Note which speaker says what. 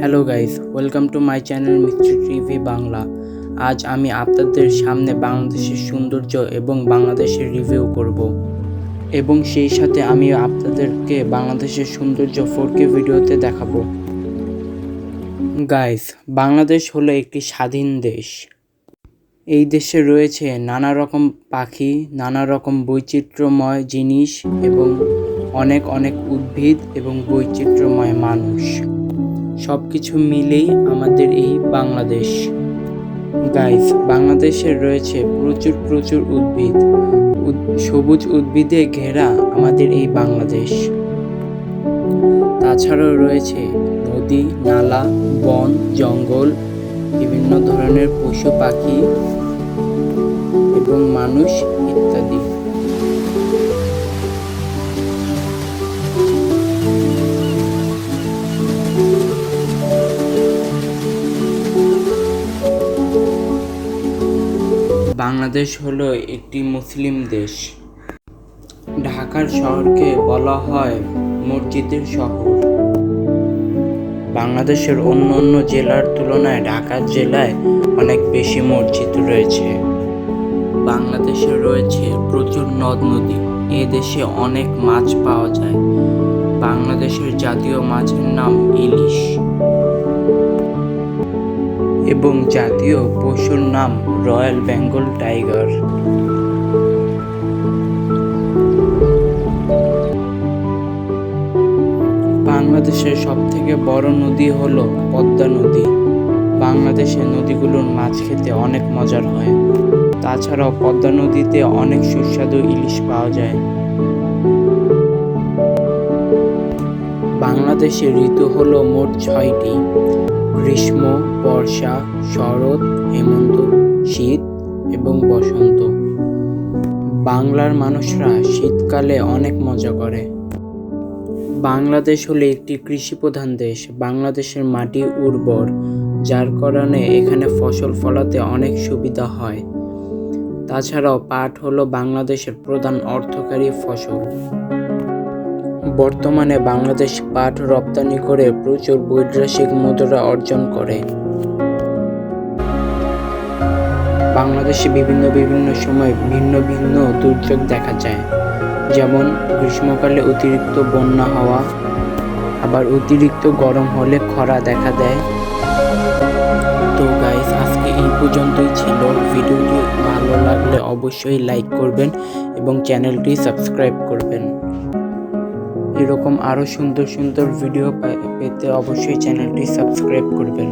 Speaker 1: Hello guys, welcome to my channel mystery TV Bangla. আজ আমি আপনাদের সামনে বাংলাদেশের সৌন্দর্য এবং বাংলাদেশের রিভিউ করব এবং সেই সাথে আমি আপনাদেরকে বাংলাদেশের সৌন্দর্য 4K ভিডিওতে দেখাবো। গাইস, বাংলাদেশ হলো একটি স্বাধীন দেশ। এই দেশে রয়েছে নানা রকম পাখি, নানা রকম বৈচিত্র্যময় জিনিস এবং অনেক উদ্ভিদ এবং বৈচিত্র্যময় মানুষ। সব কিছু মিলেই আমাদের এই বাংলাদেশ। গাইস, বাংলাদেশে রয়েছে প্রচুর উদ্ভিদ, সবুজ উদ্ভিদে ঘেরা আমাদের এই বাংলাদেশ। তাছাড়াও রয়েছে নদী, নালা, বন, জঙ্গল, বিভিন্ন ধরনের পশু পাখি এবং মানুষ ইত্যাদি। বাংলাদেশ হলো একটি মুসলিম দেশ। ঢাকার শহরকে বলা হয় মসজিদের শহর। বাংলাদেশের অন্য জেলার তুলনায় ঢাকা জেলায় অনেক বেশি মসজিদ রয়েছে। বাংলাদেশে রয়েছে প্রচুর নদ নদী। এ দেশে অনেক মাছ পাওয়া যায়। বাংলাদেশের জাতীয় মাছের নাম ইলিশ এবং জাতীয় পশুর নাম রয়্যাল বেঙ্গল টাইগার। বাংলাদেশের সবথেকে বড় নদী হলো পদ্মা নদী। বাংলাদেশের নদীগুলোর মাছ খেতে অনেক মজার হয়। তাছাড়াও পদ্মা নদীতে অনেক সুস্বাদু ইলিশ পাওয়া যায়। বাংলাদেশের ঋতু হলো মোট 6টি: গ্রীষ্ম, বর্ষা, শরৎ, হেমন্ত, শীত এবং বসন্ত। বাংলার মানুষরা শীতকালে অনেক মজা করে। বাংলাদেশ হলো একটি কৃষিপ্রধান দেশ। বাংলাদেশের মাটি উর্বর, যার কারণে এখানে ফসল ফলাতে অনেক সুবিধা হয়। তাছাড়াও পাট হলো বাংলাদেশের প্রধান অর্থকরী ফসল। বর্তমানে বাংলাদেশ পাট রপ্তানি করে প্রচুর বৈদেশিক মুদ্রা অর্জন করে। বাংলাদেশে বিভিন্ন সময় ভিন্ন দুর্যোগ দেখা যায়, যেমন গ্রীষ্মকালে অতিরিক্ত বন্যা হওয়া, আবার অতিরিক্ত গরম হলে খরা দেখা দেয়। তো গাইস, আজকে এই পর্যন্তই ছিল। ভিডিওটি ভালো লাগলে অবশ্যই লাইক করবেন এবং চ্যানেলটি সাবস্ক্রাইব করবেন। এরকম আরও সুন্দর ভিডিও পেতে অবশ্যই চ্যানেলটি সাবস্ক্রাইব করবেন।